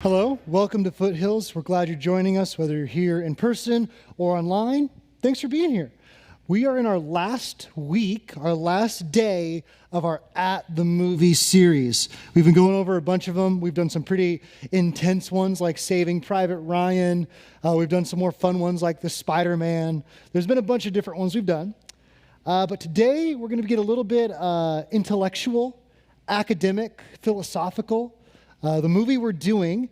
Hello, welcome to Foothills. We're glad you're joining us, whether you're here in person or online. Thanks for being here. We are in our last week, our last day of our At the Movie series. We've been going over a bunch of them. We've done some pretty intense ones like Saving Private Ryan. We've done some more fun ones like the Spider-Man. There's been a bunch of different ones we've done. But today we're going to get a little bit intellectual, academic, philosophical. The movie we're doing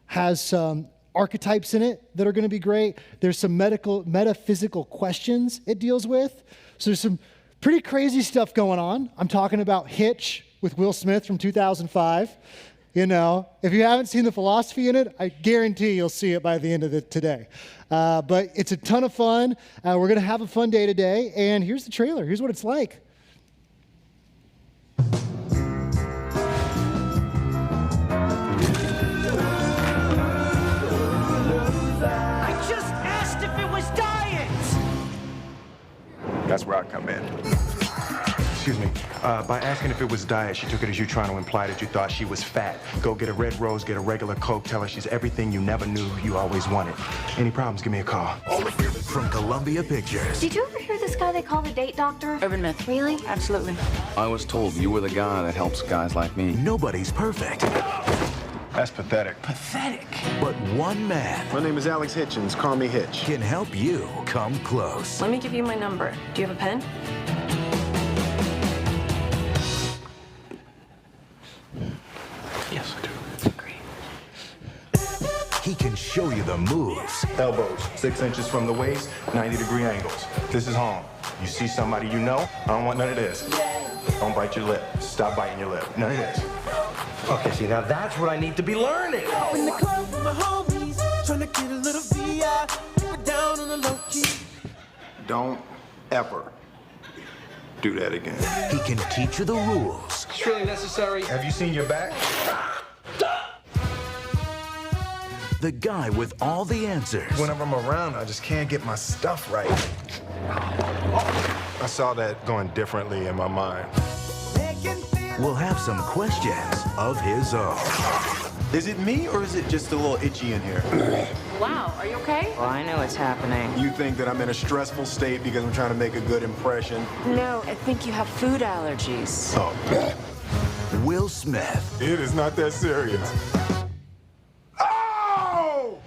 has some archetypes in it that are going to be great. There's some metaphysical questions it deals with. So there's some pretty crazy stuff going on. I'm talking about Hitch with Will Smith from 2005. You know, if you haven't seen the philosophy in it, I guarantee you'll see it by the end of it today. But it's a ton of fun. We're going to have a fun day today. And here's the trailer. Here's what it's like. That's where I come in. Excuse me. By asking if it was diet, she took it as you trying to imply that you thought she was fat. Go get a red rose, get a regular Coke, tell her she's everything you never knew you always wanted. Any problems, give me a call. From Columbia Pictures. Did you ever hear this guy they call the date doctor? Urban myth. Really? Absolutely. I was told you were the guy that helps guys like me. Nobody's perfect. That's pathetic. Pathetic. But one man My name is Alex Hitchens. Call me Hitch. can help you come close. Let me give you my number. Do you have a pen? Yes, I do. Great. He can show you the moves. Elbows, 6 inches from the waist, 90-degree angles. This is home. You see somebody you know, I don't want none of this. Don't bite your lip. Stop biting your lip. None of this. Okay, see, now that's what I need to be learning. In the club with my homies, trying to get a little VI, keep it down on the low key. Don't ever do that again. He can teach you the rules. It's really necessary. Have you seen your back? The guy with all the answers. Whenever I'm around, I just can't get my stuff right. I saw that going differently in my mind. Will have some questions of his own. Is it me or is it just a little itchy in here? Wow, are you okay? Well, I know what's happening. You think that I'm in a stressful state because I'm trying to make a good impression? No, I think you have food allergies. Oh, Will Smith, it is not that serious. Oh!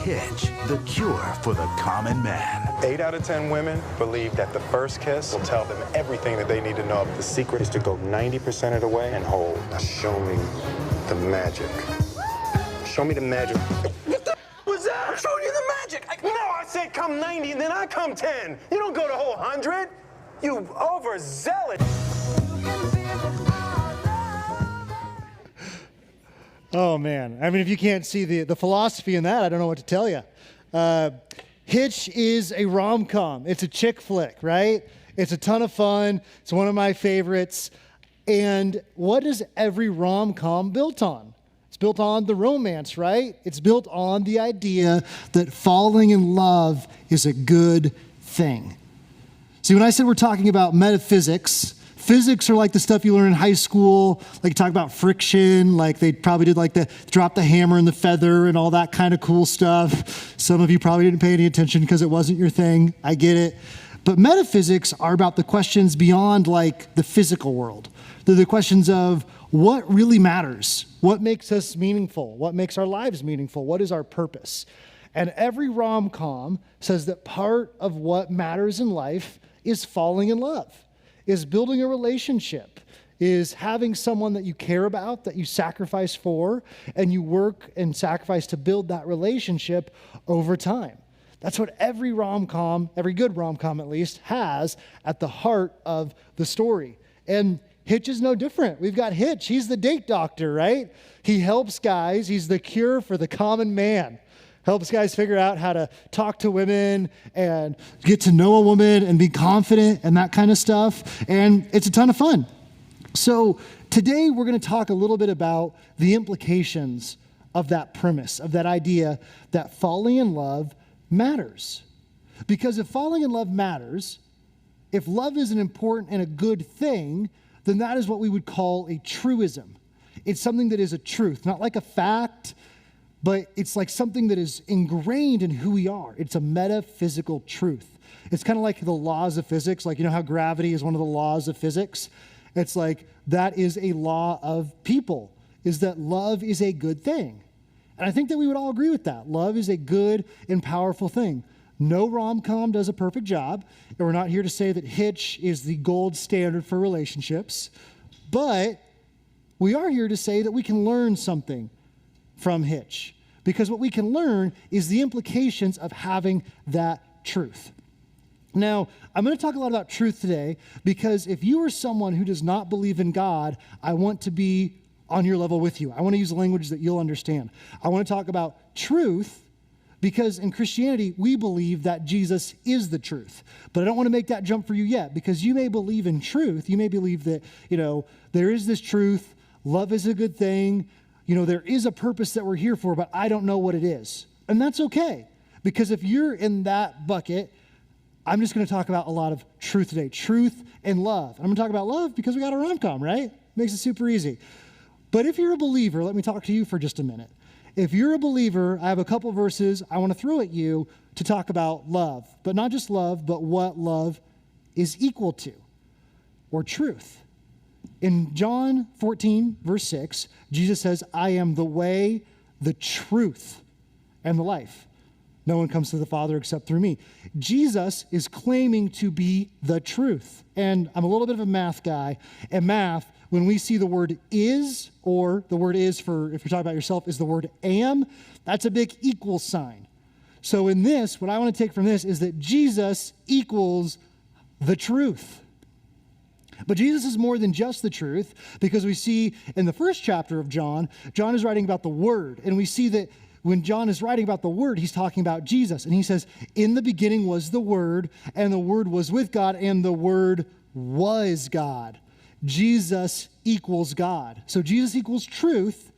Hitch, the cure for the common man. 8 out of 10 women believe that the first kiss will tell them everything that they need to know. The secret is to go 90% of the way and hold. Now show me the magic. Show me the magic. What the was that? I'm showing you the magic. No, I said come 90 and then I come 10. You don't go the whole 100. You overzealous. Oh, man. I mean, if you can't see the philosophy in that, I don't know what to tell you. Hitch is a rom-com. It's a chick flick, right? It's a ton of fun. It's one of my favorites. And what is every rom-com built on? It's built on the romance, right? It's built on the idea that falling in love is a good thing. See, when I said we're talking about metaphysics, physics are like the stuff you learn in high school, like talk about friction, like they probably did like the drop the hammer and the feather and all that kind of cool stuff. Some of you probably didn't pay any attention because it wasn't your thing. I get it. But metaphysics are about the questions beyond like the physical world. They're the questions of what really matters, what makes us meaningful, what makes our lives meaningful, what is our purpose. And every rom-com says that part of what matters in life is falling in love, is building a relationship, is having someone that you care about, that you sacrifice for, and you work and sacrifice to build that relationship over time. That's what every rom-com, every good rom-com at least, has at the heart of the story. And Hitch is no different. We've got Hitch. He's the date doctor, right? He helps guys. He's the cure for the common man. Helps guys figure out how to talk to women and get to know a woman and be confident and that kind of stuff. And it's a ton of fun. So today we're going to talk a little bit about the implications of that premise, of that idea that falling in love matters. Because if falling in love matters, if love is an important and a good thing, then that is what we would call a truism. It's something that is a truth, not like a fact, but it's like something that is ingrained in who we are. It's a metaphysical truth. It's kind of like the laws of physics. Like, you know how gravity is one of the laws of physics? It's like that is a law of people, is that love is a good thing. And I think that we would all agree with that. Love is a good and powerful thing. No rom-com does a perfect job, and we're not here to say that Hitch is the gold standard for relationships, but we are here to say that we can learn something from Hitch, because what we can learn is the implications of having that truth. Now, I'm going to talk a lot about truth today, because if you are someone who does not believe in God, I want to be on your level with you. I want to use language that you'll understand. I want to talk about truth, because in Christianity, we believe that Jesus is the truth. But I don't want to make that jump for you yet, because you may believe in truth. You may believe that, there is this truth. Love is a good thing. There is a purpose that we're here for, but I don't know what it is. And that's okay, because if you're in that bucket, I'm just going to talk about a lot of truth today, truth and love. And I'm going to talk about love because we got a rom-com, right? Makes it super easy. But if you're a believer, let me talk to you for just a minute. If you're a believer, I have a couple verses I want to throw at you to talk about love, but not just love, but what love is equal to, or truth. In John 14, verse 6, Jesus says, I am the way, the truth, and the life. No one comes to the Father except through me. Jesus is claiming to be the truth. And I'm a little bit of a math guy. And math, when we see the word is, or the word is for, if you're talking about yourself, is the word am, that's a big equal sign. So in this, what I want to take from this is that Jesus equals the truth. But Jesus is more than just the truth, because we see in the first chapter of John, John is writing about the Word. And we see that when John is writing about the Word, he's talking about Jesus. And he says, in the beginning was the Word, and the Word was with God, and the Word was God. Jesus equals God. So Jesus equals truth,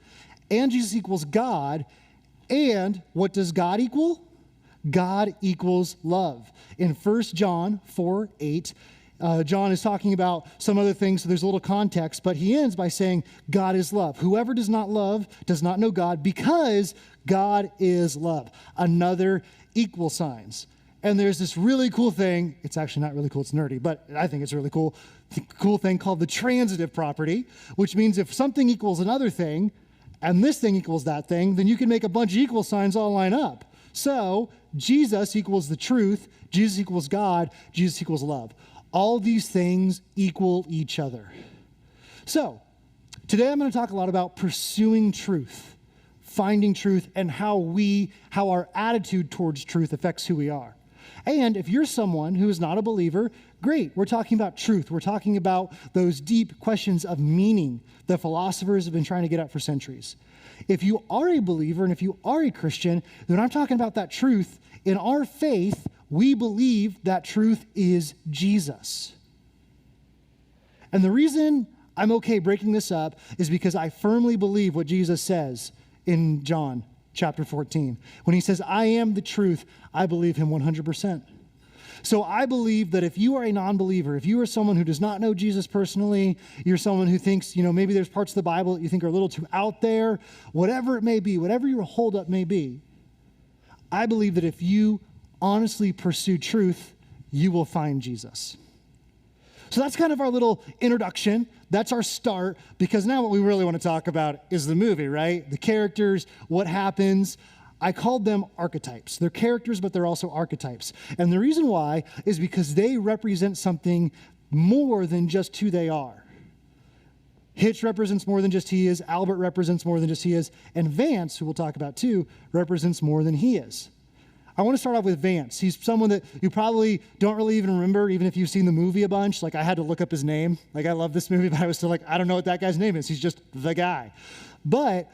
and Jesus equals God. And what does God equal? God equals love. In 1 John 4:8, John is talking about some other things, so there's a little context, but he ends by saying, God is love. Whoever does not love does not know God, because God is love. Another equal signs. And there's this really cool thing. It's actually not really cool, it's nerdy, but I think it's really cool. Cool thing called the transitive property, which means if something equals another thing, and this thing equals that thing, then you can make a bunch of equal signs all line up. So Jesus equals the truth, Jesus equals God, Jesus equals love. All these things equal each other. So today I'm going to talk a lot about pursuing truth, finding truth, and how our attitude towards truth affects who we are. And if you're someone who is not a believer, great. We're talking about truth. We're talking about those deep questions of meaning that philosophers have been trying to get at for centuries. If you are a believer and if you are a Christian, then I'm talking about that truth. In our faith, we believe that truth is Jesus. And the reason I'm okay breaking this up is because I firmly believe what Jesus says in John chapter 14. When he says, I am the truth, I believe him 100%. So I believe that if you are a non-believer, if you are someone who does not know Jesus personally, you're someone who thinks, maybe there's parts of the Bible that you think are a little too out there, whatever it may be, whatever your holdup may be, I believe that if you honestly pursue truth, you will find Jesus. So that's kind of our little introduction. That's our start, because now what we really want to talk about is the movie, right? The characters, what happens. I called them archetypes. They're characters, but they're also archetypes. And the reason why is because they represent something more than just who they are. Hitch represents more than just he is. Albert represents more than just he is. And Vance, who we'll talk about too, represents more than he is. I want to start off with Vance. He's someone that you probably don't really even remember, even if you've seen the movie a bunch. Like, I had to look up his name. Like, I love this movie, but I was still like, I don't know what that guy's name is. He's just the guy. But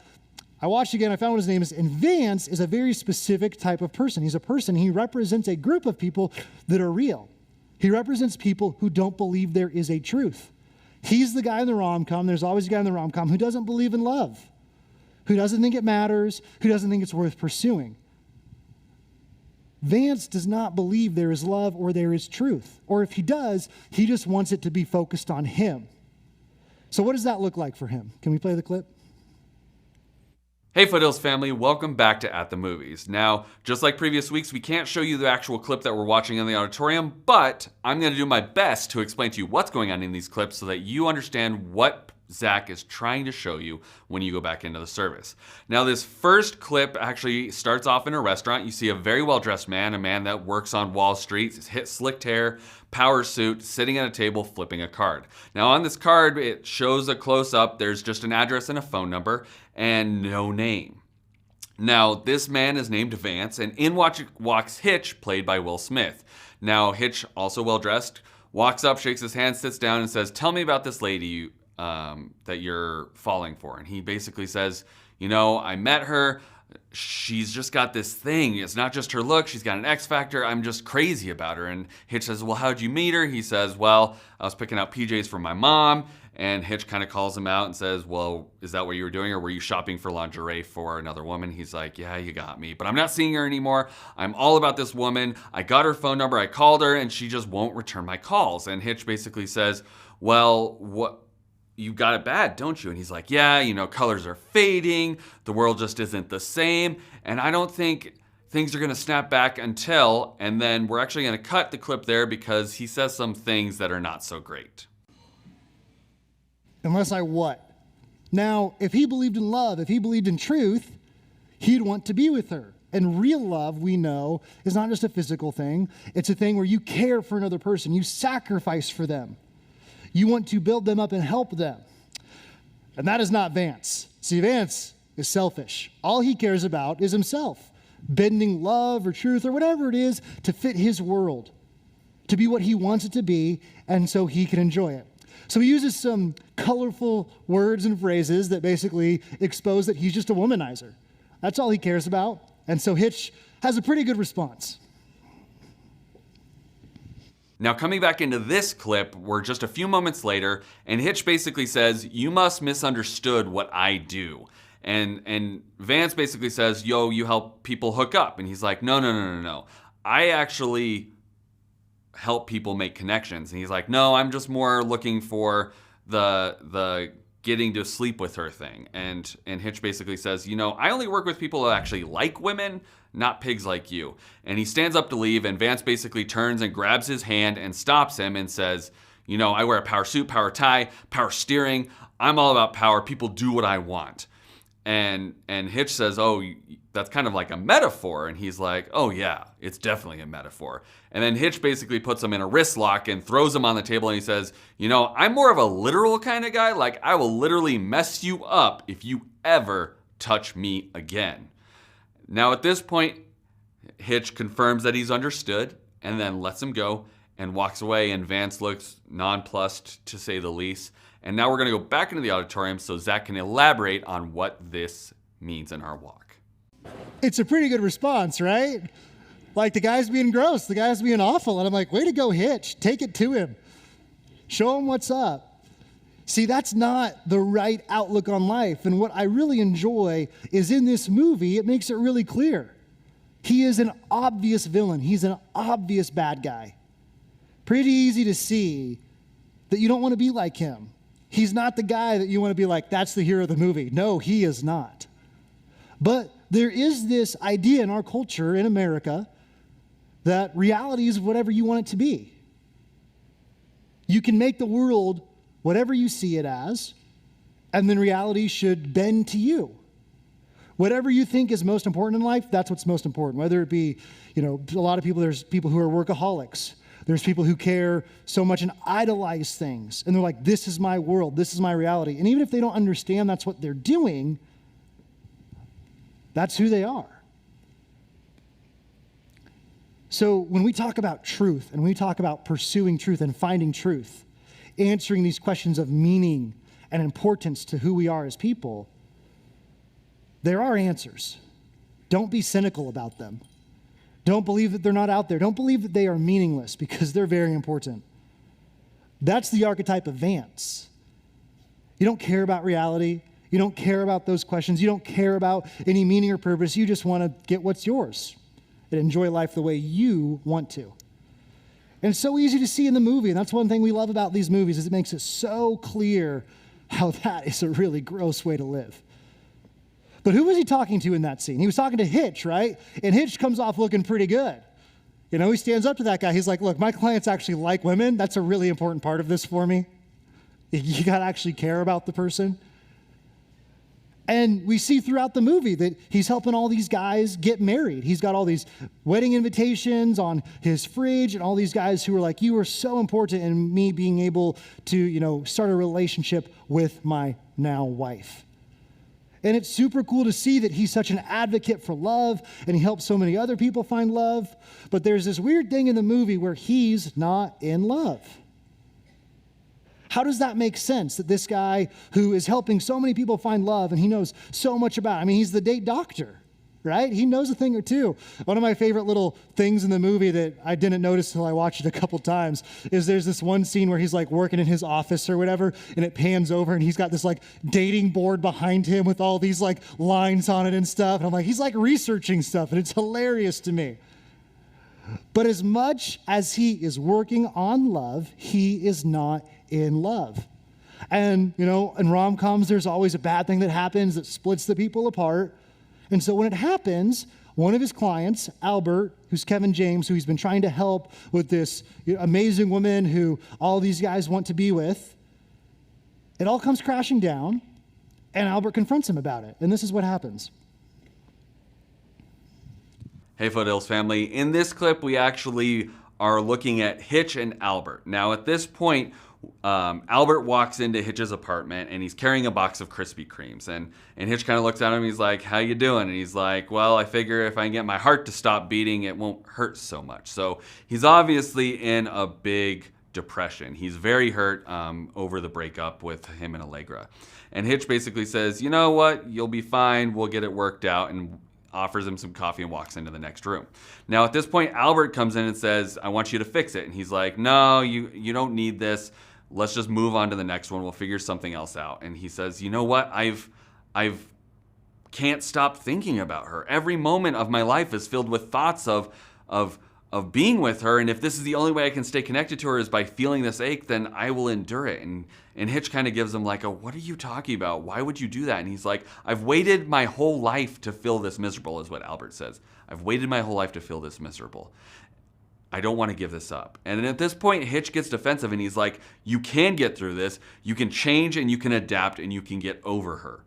I watched again, I found what his name is, and Vance is a very specific type of person. He's a person, he represents a group of people that are real. He represents people who don't believe there is a truth. He's the guy in the rom-com, there's always a guy in the rom-com who doesn't believe in love, who doesn't think it matters, who doesn't think it's worth pursuing. Vance does not believe there is love or there is truth. Or if he does, he just wants it to be focused on him. So what does that look like for him? Can we play the clip? Hey Foothills family, welcome back to At the Movies. Now, just like previous weeks, we can't show you the actual clip that we're watching in the auditorium, but I'm going to do my best to explain to you what's going on in these clips so that you understand what Zach is trying to show you when you go back into the service. Now, this first clip actually starts off in a restaurant. You see a very well-dressed man, a man that works on Wall Street, his slicked hair, power suit, sitting at a table flipping a card. Now, on this card, it shows a close-up. There's just an address and a phone number and no name. Now, this man is named Vance, and in walks Hitch, played by Will Smith. Now, Hitch, also well-dressed, walks up, shakes his hand, sits down, and says, "Tell me about this lady that you're falling for." And he basically says, "You know, I met her. She's just got this thing. It's not just her look. She's got an X factor. I'm just crazy about her." And Hitch says, "Well, how'd you meet her?" He says, "Well, I was picking out PJs for my mom." And Hitch kind of calls him out and says, "Well, is that what you were doing, or were you shopping for lingerie for another woman?" He's like, "Yeah, you got me, but I'm not seeing her anymore. I'm all about this woman. I got her phone number. I called her and she just won't return my calls." And Hitch basically says, "Well, what? You got it bad, don't you?" And he's like, "Yeah, you know, colors are fading. The world just isn't the same. And I don't think things are going to snap back until," and then we're actually going to cut the clip there because he says some things that are not so great. "Unless I what?" Now, if he believed in love, if he believed in truth, he'd want to be with her. And real love, we know, is not just a physical thing. It's a thing where you care for another person. You sacrifice for them. You want to build them up and help them. And that is not Vance. See, Vance is selfish. All he cares about is himself, bending love or truth or whatever it is to fit his world, to be what he wants it to be, and so he can enjoy it. So he uses some colorful words and phrases that basically expose that he's just a womanizer. That's all he cares about. And so Hitch has a pretty good response. Now, coming back into this clip, we're just a few moments later, and Hitch basically says, "You must misunderstood what I do." And Vance basically says, "Yo, you help people hook up." And he's like, No. I actually help people make connections." And he's like, "No, I'm just more looking for the getting to sleep with her thing." And Hitch basically says, "You know, I only work with people that actually like women, not pigs like you." And he stands up to leave, and Vance basically turns and grabs his hand and stops him and says, "You know, I wear a power suit, power tie, power steering. I'm all about power. People do what I want." And Hitch says, "Oh, that's kind of like a metaphor." And he's like, "Oh yeah, it's definitely a metaphor." And then Hitch basically puts him in a wrist lock and throws him on the table, and he says, "You know, I'm more of a literal kind of guy. Like, I will literally mess you up if you ever touch me again." Now at this point, Hitch confirms that he's understood and then lets him go and walks away, and Vance looks nonplussed, to say the least. And now we're going to go back into the auditorium so Zach can elaborate on what this means in our walk. It's a pretty good response, right? Like, the guy's being gross, the guy's being awful, and I'm like, way to go, Hitch. Take it to him. Show him what's up. See, that's not the right outlook on life. And what I really enjoy is in this movie, it makes it really clear. He is an obvious villain. He's an obvious bad guy. Pretty easy to see that you don't want to be like him. He's not the guy that you want to be like, that's the hero of the movie. No, he is not. But there is this idea in our culture in America that reality is whatever you want it to be. You can make the world whatever you see it as, and then reality should bend to you. Whatever you think is most important in life, that's what's most important. Whether it be, a lot of people, there's people who are workaholics. There's people who care so much and idolize things. And they're like, this is my world, this is my reality. And even if they don't understand that's what they're doing, that's who they are. So when we talk about truth and we talk about pursuing truth and finding truth, answering these questions of meaning and importance to who we are as people, there are answers. Don't be cynical about them. Don't believe that they're not out there. Don't believe that they are meaningless, because they're very important. That's the archetype of Vance. You don't care about reality. You don't care about those questions. You don't care about any meaning or purpose. You just want to get what's yours and enjoy life the way you want to. And it's so easy to see in the movie, and that's one thing we love about these movies, is it makes it so clear how that is a really gross way to live. But who was he talking to in that scene? He was talking to Hitch, right? And Hitch comes off looking pretty good. You know, he stands up to that guy. He's like, look, my clients actually like women. That's a really important part of this for me. You got to actually care about the person. And we see throughout the movie that he's helping all these guys get married. He's got all these wedding invitations on his fridge and all these guys who are like, you are so important in me being able to, you know, start a relationship with my now wife. And it's super cool to see that he's such an advocate for love and he helps so many other people find love. But there's this weird thing in the movie where he's not in love. How does that make sense that this guy who is helping so many people find love and he knows so much about, I mean, he's the date doctor, right? He knows a thing or two. One of my favorite little things in the movie that I didn't notice until I watched it a couple times is there's this one scene where he's like working in his office or whatever, and it pans over and he's got this like dating board behind him with all these like lines on it and stuff. And I'm like, he's like researching stuff, and it's hilarious to me. But as much as he is working on love, he is not in love. And, you know, in rom-coms, there's always a bad thing that happens that splits the people apart. And so when it happens, one of his clients, Albert, who's Kevin James, who he's been trying to help with this amazing woman who all these guys want to be with, it all comes crashing down, and Albert confronts him about it. And this is what happens. Hey Foothills family, in this clip we actually are looking at Hitch and Albert. Now at this point, Albert walks into Hitch's apartment and he's carrying a box of Krispy Kremes, and Hitch kind of looks at him and he's like, how you doing? And he's like, well, I figure if I can get my heart to stop beating, it won't hurt so much. So he's obviously in a big depression. He's very hurt over the breakup with him and Allegra. And Hitch basically says, you know what, you'll be fine, we'll get it worked out, and offers him some coffee and walks into the next room. Now at this point, Albert comes in and says, I want you to fix it. And he's like, no, you don't need this. Let's just move on to the next one. We'll figure something else out. And he says, you know what? I've can't stop thinking about her. Every moment of my life is filled with thoughts of being with her. And if this is the only way I can stay connected to her is by feeling this ache, then I will endure it. And Hitch kind of gives him like what are you talking about? Why would you do that? And he's like, I've waited my whole life to feel this miserable, is what Albert says. I've waited my whole life to feel this miserable. I don't want to give this up. And then at this point, Hitch gets defensive and he's like, you can get through this. You can change and you can adapt and you can get over her.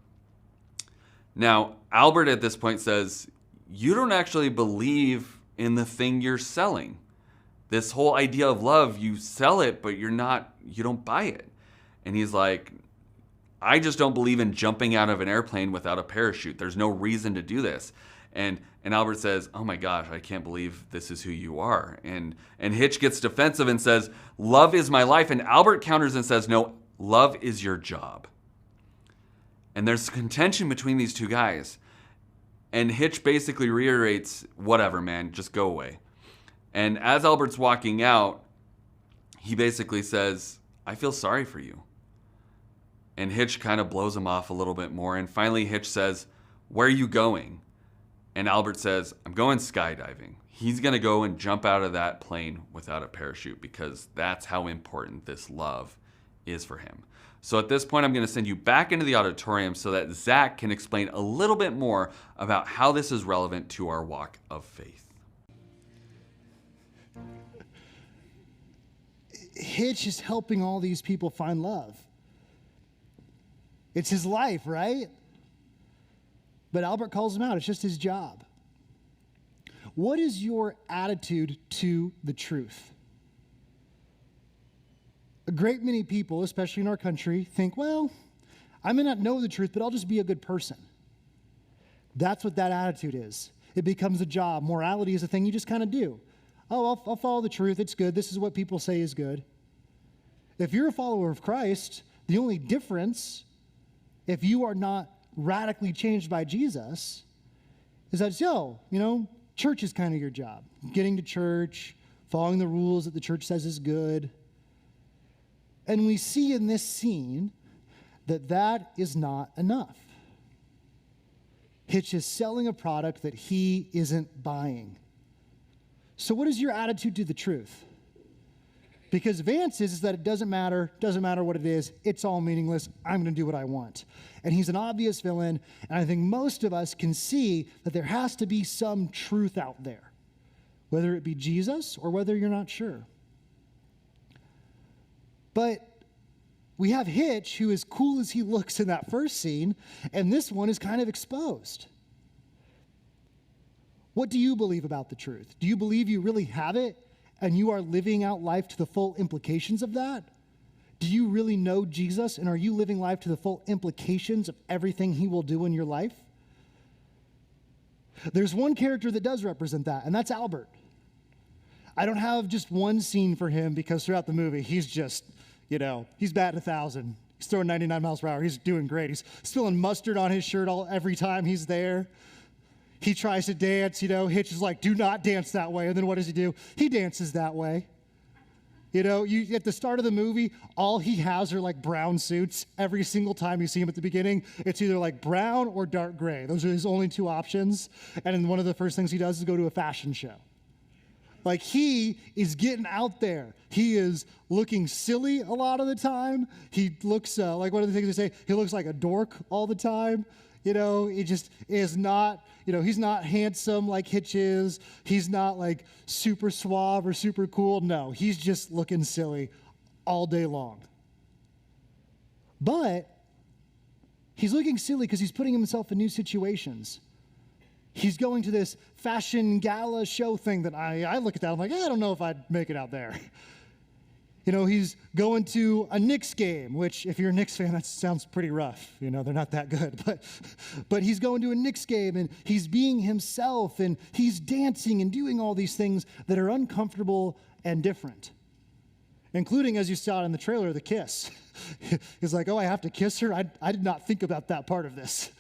Now, Albert at this point says, you don't actually believe in the thing you're selling. This whole idea of love, you sell it, but you don't buy it. And he's like, I just don't believe in jumping out of an airplane without a parachute. There's no reason to do this. And Albert says, oh my gosh, I can't believe this is who you are. And Hitch gets defensive and says, love is my life. And Albert counters and says, no, love is your job. And there's contention between these two guys. And Hitch basically reiterates, whatever, man, just go away. And as Albert's walking out, he basically says, I feel sorry for you. And Hitch kind of blows him off a little bit more. And finally, Hitch says, where are you going? And Albert says, I'm going skydiving. He's going to go and jump out of that plane without a parachute because that's how important this love is for him. So at this point, I'm going to send you back into the auditorium so that Zach can explain a little bit more about how this is relevant to our walk of faith. Hitch is helping all these people find love. It's his life, right? But Albert calls him out. It's just his job. What is your attitude to the truth? A great many people, especially in our country, think, well, I may not know the truth, but I'll just be a good person. That's what that attitude is. It becomes a job. Morality is a thing you just kind of do. Oh, I'll follow the truth. It's good. This is what people say is good. If you're a follower of Christ, the only difference, if you are not radically changed by Jesus, is that, church is kind of your job. Getting to church, following the rules that the church says is good. And we see in this scene that is not enough. Hitch is selling a product that he isn't buying. So what is your attitude to the truth? Because Vance is that it doesn't matter what it is, it's all meaningless, I'm gonna do what I want. And he's an obvious villain, and I think most of us can see that there has to be some truth out there, whether it be Jesus or whether you're not sure. But we have Hitch, who, as cool as he looks in that first scene, and this one is kind of exposed. What do you believe about the truth? Do you believe you really have it and you are living out life to the full implications of that? Do you really know Jesus, and are you living life to the full implications of everything he will do in your life? There's one character that does represent that, and that's Albert. I don't have just one scene for him because throughout the movie, he's just, he's batting 1,000. He's throwing 99 miles per hour. He's doing great. He's spilling mustard on his shirt every time he's there. He tries to dance, Hitch is like, do not dance that way. And then what does he do? He dances that way. At the start of the movie, all he has are like brown suits. Every single time you see him at the beginning, it's either like brown or dark gray. Those are his only two options. And then one of the first things he does is go to a fashion show. Like, he is getting out there. He is looking silly a lot of the time. He looks like one of the things they say, he looks like a dork all the time. He just is not, he's not handsome like Hitch is. He's not like super suave or super cool. No, he's just looking silly all day long. But he's looking silly because he's putting himself in new situations. He's going to this fashion gala show thing that I look at that, I'm like, I don't know if I'd make it out there. He's going to a Knicks game, which if you're a Knicks fan, that sounds pretty rough. They're not that good. But he's going to a Knicks game, and he's being himself, and he's dancing and doing all these things that are uncomfortable and different, including, as you saw in the trailer, the kiss. He's like, oh, I have to kiss her? I did not think about that part of this.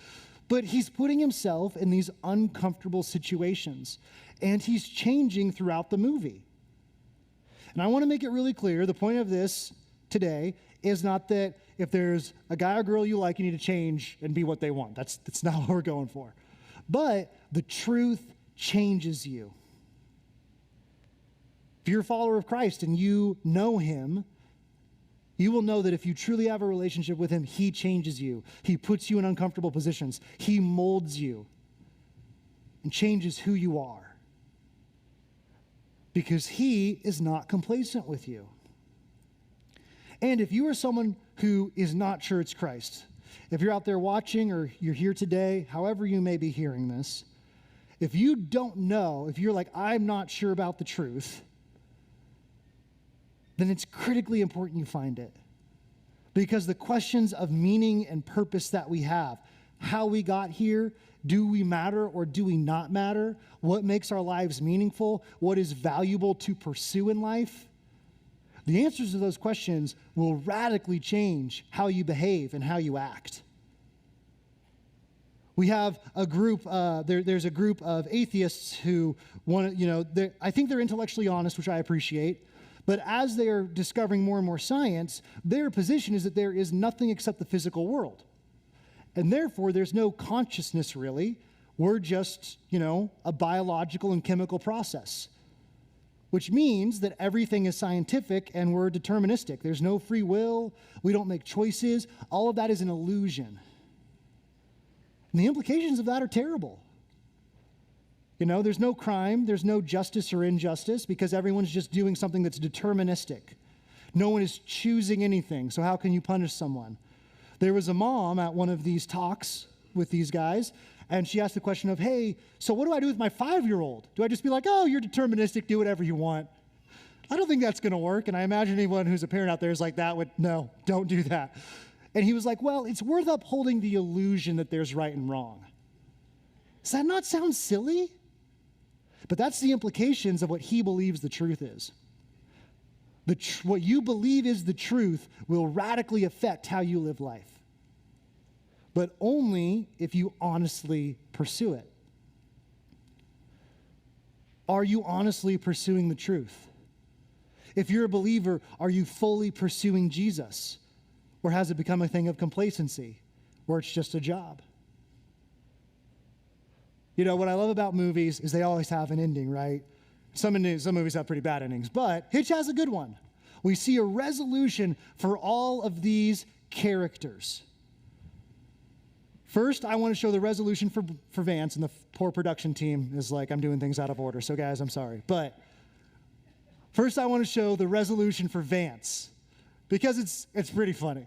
But he's putting himself in these uncomfortable situations, and he's changing throughout the movie. And I want to make it really clear, the point of this today is not that if there's a guy or girl you like, you need to change and be what they want. That's not what we're going for. But the truth changes you. If you're a follower of Christ and you know him, you will know that if you truly have a relationship with him, he changes you. He puts you in uncomfortable positions. He molds you and changes who you are. Because he is not complacent with you. And if you are someone who is not sure it's Christ, if you're out there watching or you're here today, however you may be hearing this, if you don't know, if you're like, I'm not sure about the truth, then it's critically important you find it. Because the questions of meaning and purpose that we have, how we got here, do we matter or do we not matter? What makes our lives meaningful? What is valuable to pursue in life? The answers to those questions will radically change how you behave and how you act. We have a group, there's a group of atheists who want to, I think they're intellectually honest, which I appreciate. But as they are discovering more and more science, their position is that there is nothing except the physical world. And therefore, there's no consciousness really. We're just, a biological and chemical process, which means that everything is scientific and we're deterministic. There's no free will. We don't make choices. All of that is an illusion. And the implications of that are terrible. There's no crime, there's no justice or injustice because everyone's just doing something that's deterministic. No one is choosing anything, so how can you punish someone? There was a mom at one of these talks with these guys, and she asked the question of, hey, so what do I do with my 5-year-old? Do I just be like, oh, you're deterministic, do whatever you want? I don't think that's gonna work, and I imagine anyone who's a parent out there is like that no, don't do that. And he was like, well, it's worth upholding the illusion that there's right and wrong. Does that not sound silly? But that's the implications of what he believes the truth is. What you believe is the truth will radically affect how you live life, but only if you honestly pursue it. Are you honestly pursuing the truth? If you're a believer, are you fully pursuing Jesus? Or has it become a thing of complacency, where it's just a job? What I love about movies is they always have an ending, right? Some movies have pretty bad endings, but Hitch has a good one. we see a resolution for all of these characters. First, I want to show the resolution for Vance, and the poor production team is like, I'm doing things out of order, so guys, I'm sorry. But first, I want to show the resolution for Vance, because it's pretty funny.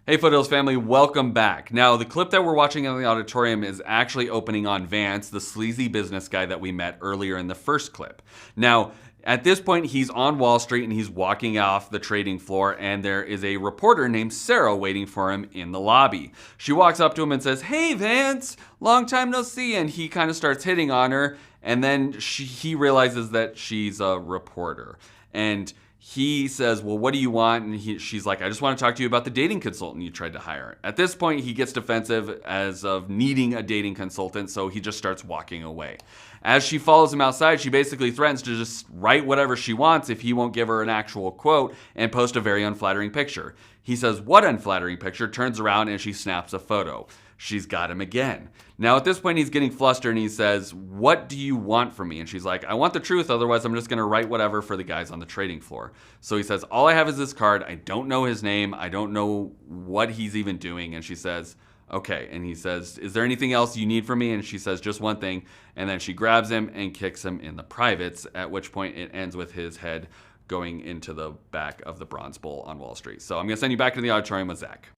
Hey Foothills family, welcome back. Now, the clip that we're watching in the auditorium is actually opening on Vance, the sleazy business guy that we met earlier in the first clip. Now, at this point, he's on Wall Street and he's walking off the trading floor, and there is a reporter named Sarah waiting for him in the lobby. She walks up to him and says, "Hey Vance, long time no see," and he kind of starts hitting on her, and then he realizes that she's a reporter. And he says, "Well, what do you want?" And she's like, "I just want to talk to you about the dating consultant you tried to hire." At this point, he gets defensive as of needing a dating consultant, so he just starts walking away. As she follows him outside, she basically threatens to just write whatever she wants if he won't give her an actual quote and post a very unflattering picture. He says, "What unflattering picture?" Turns around and she snaps a photo. She's got him again. Now at this point he's getting flustered and he says, "What do you want from me?" And she's like, "I want the truth, otherwise I'm just gonna write whatever for the guys on the trading floor." So he says, "All I have is this card. I don't know his name. I don't know what he's even doing." And she says, "Okay." And he says, "Is there anything else you need from me?" And she says, "Just one thing." And then she grabs him and kicks him in the privates, at which point it ends with his head going into the back of the Bronze Bull on Wall Street. So I'm gonna send you back to the auditorium with Zach.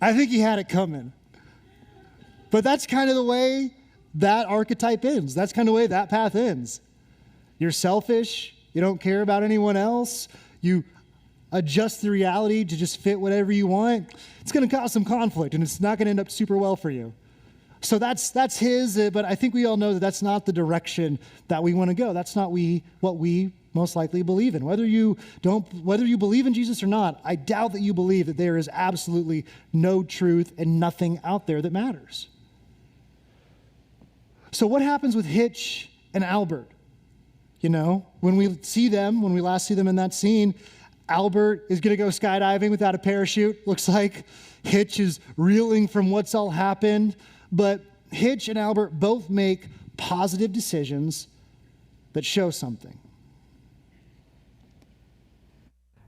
I think he had it coming. But that's kind of the way that archetype ends. That's kind of the way that path ends. You're selfish. You don't care about anyone else. You adjust the reality to just fit whatever you want. It's going to cause some conflict, and it's not going to end up super well for you. So that's his, but I think we all know that that's not the direction that we want to go. That's not what we most likely believe in. Whether you believe in Jesus or not, I doubt that you believe that there is absolutely no truth and nothing out there that matters. So what happens with Hitch and Albert? You know, when we last see them in that scene, Albert is going to go skydiving without a parachute, looks like. Hitch is reeling from what's all happened. But Hitch and Albert both make positive decisions that show something.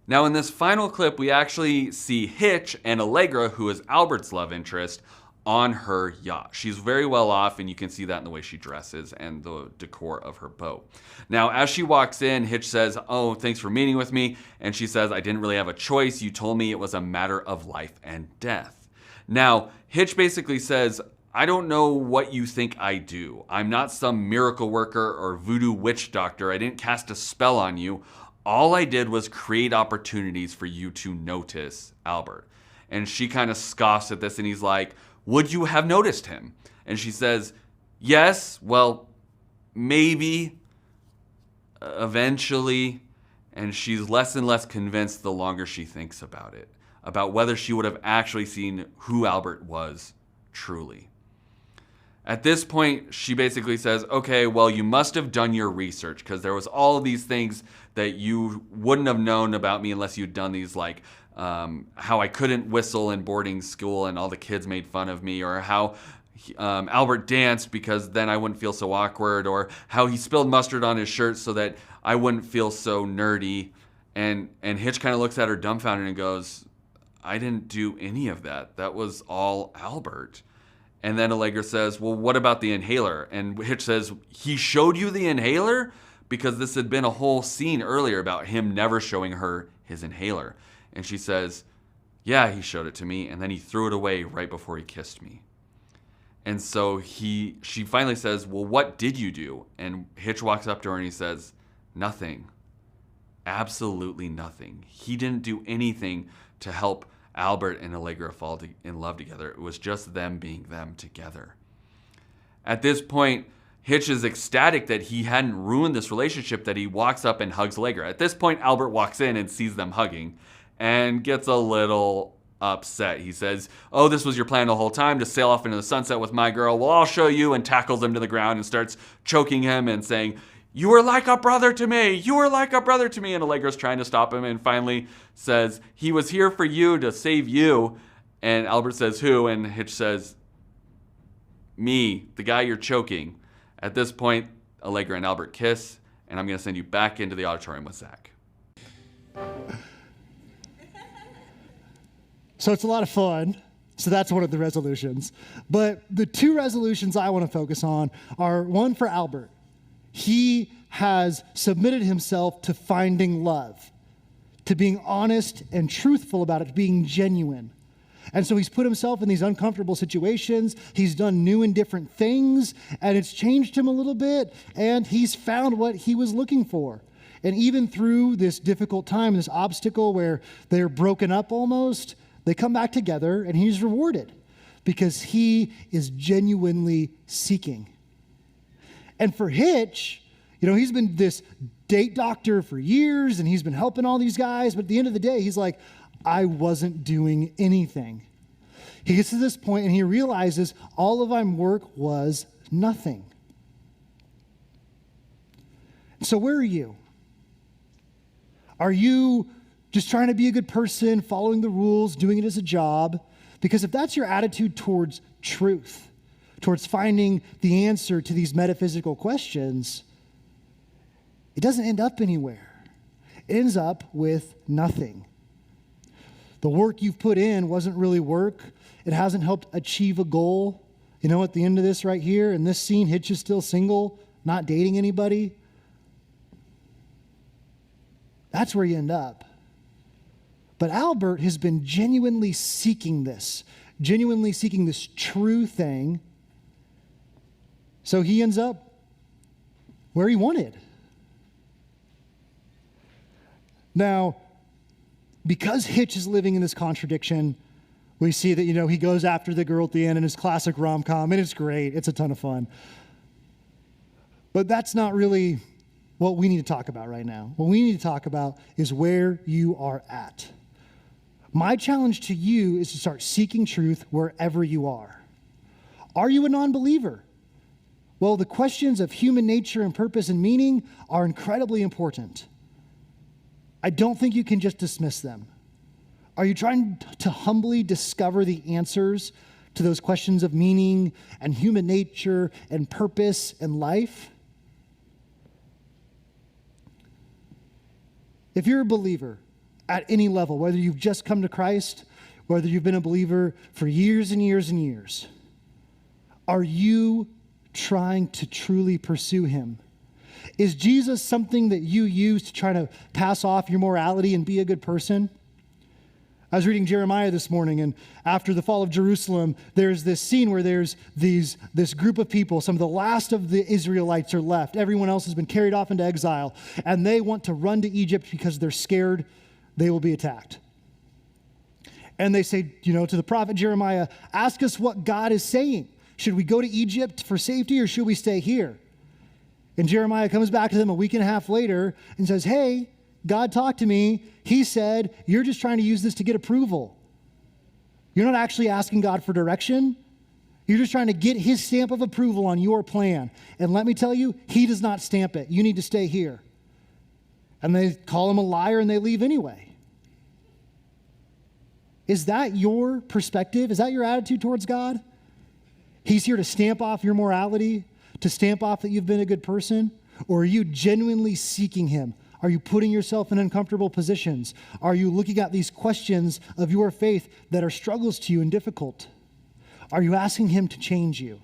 Now in this final clip, we actually see Hitch and Allegra, who is Albert's love interest, on her yacht. She's very well off, and you can see that in the way she dresses and the decor of her boat. Now, as she walks in, Hitch says, "Oh, thanks for meeting with me." And she says, "I didn't really have a choice. You told me it was a matter of life and death." Now, Hitch basically says, "I don't know what you think I do. I'm not some miracle worker or voodoo witch doctor. I didn't cast a spell on you. All I did was create opportunities for you to notice Albert." And she kind of scoffs at this, and he's like, "Would you have noticed him?" And she says, "Yes, well, maybe, eventually." And she's less and less convinced the longer she thinks about it, about whether she would have actually seen who Albert was truly. At this point, she basically says, "Okay, well, you must have done your research, because there was all of these things that you wouldn't have known about me unless you'd done these, like how I couldn't whistle in boarding school and all the kids made fun of me, or how Albert danced because then I wouldn't feel so awkward, or how he spilled mustard on his shirt so that I wouldn't feel so nerdy." And Hitch kind of looks at her dumbfounded and goes, "I didn't do any of that. That was all Albert." And then Allegra says, "Well, what about the inhaler?" And Hitch says, "He showed you the inhaler?" Because this had been a whole scene earlier about him never showing her his inhaler. And she says, "Yeah, he showed it to me, and then he threw it away right before he kissed me." And so she finally says, "Well, what did you do?" And Hitch walks up to her and he says, "Nothing. Absolutely nothing. He didn't do anything to help Albert and Allegra fall in love together. It was just them being them together." At this point, Hitch is ecstatic that he hadn't ruined this relationship, that he walks up and hugs Allegra. At this point, Albert walks in and sees them hugging and gets a little upset. He says, "Oh, this was your plan the whole time, to sail off into the sunset with my girl? Well, I'll show you," and tackles him to the ground and starts choking him and saying, "You were like a brother to me. You were like a brother to me." And Allegra's trying to stop him and finally says, "He was here for you, to save you." And Albert says, "Who?" And Hitch says, "Me, the guy you're choking." At this point, Allegra and Albert kiss, and I'm going to send you back into the auditorium with Zach. So it's a lot of fun. So that's one of the resolutions. But the two resolutions I want to focus on are one for Albert. He has submitted himself to finding love, to being honest and truthful about it, to being genuine. And so he's put himself in these uncomfortable situations. He's done new and different things, and it's changed him a little bit, and he's found what he was looking for. And even through this difficult time, this obstacle where they're broken up almost, they come back together, and he's rewarded because he is genuinely seeking. And for Hitch, he's been this date doctor for years, and he's been helping all these guys, but at the end of the day, he's like, I wasn't doing anything. He gets to this point, and he realizes all of my work was nothing. So where are you? Are you just trying to be a good person, following the rules, doing it as a job? Because if that's your attitude towards truth, towards finding the answer to these metaphysical questions, it doesn't end up anywhere. It ends up with nothing. The work you've put in wasn't really work. It hasn't helped achieve a goal. At the end of this right here, in this scene, Hitch is still single, not dating anybody. That's where you end up. But Albert has been genuinely seeking this true thing. So he ends up where he wanted. Now, because Hitch is living in this contradiction, we see that, he goes after the girl at the end in his classic rom-com, and it's great. It's a ton of fun. But that's not really what we need to talk about right now. What we need to talk about is where you are at. My challenge to you is to start seeking truth wherever you are. Are you a non-believer? Well, the questions of human nature and purpose and meaning are incredibly important. I don't think you can just dismiss them. Are you trying to humbly discover the answers to those questions of meaning and human nature and purpose and life? If you're a believer at any level, whether you've just come to Christ, whether you've been a believer for years and years and years, are you trying to truly pursue him? Is Jesus something that you use to try to pass off your morality and be a good person? I was reading Jeremiah this morning, and after the fall of Jerusalem, there's this scene where there's this group of people, some of the last of the Israelites are left. Everyone else has been carried off into exile, and they want to run to Egypt because they're scared they will be attacked. And they say, to the prophet Jeremiah, ask us what God is saying. Should we go to Egypt for safety, or should we stay here? And Jeremiah comes back to them a week and a half later and says, hey, God talked to me. He said, you're just trying to use this to get approval. You're not actually asking God for direction. You're just trying to get his stamp of approval on your plan. And let me tell you, he does not stamp it. You need to stay here. And they call him a liar and they leave anyway. Is that your perspective? Is that your attitude towards God? He's here to stamp off your morality, to stamp off that you've been a good person? Or are you genuinely seeking him? Are you putting yourself in uncomfortable positions? Are you looking at these questions of your faith that are struggles to you and difficult? Are you asking him to change you?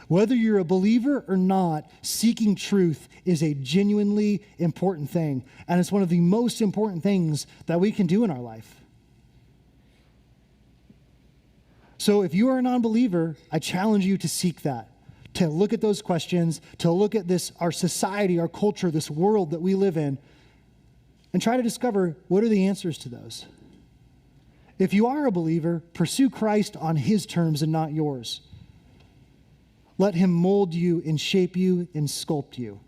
Whether you're a believer or not, seeking truth is a genuinely important thing. And it's one of the most important things that we can do in our life. So if you are a non-believer, I challenge you to seek that, to look at those questions, to look at this, our society, our culture, this world that we live in, and try to discover what are the answers to those. If you are a believer, pursue Christ on his terms and not yours. Let him mold you and shape you and sculpt you.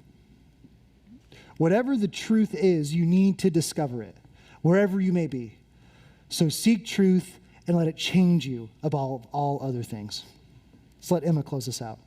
Whatever the truth is, you need to discover it, wherever you may be. So seek truth and let it change you above all other things. Let's let Emma close this out.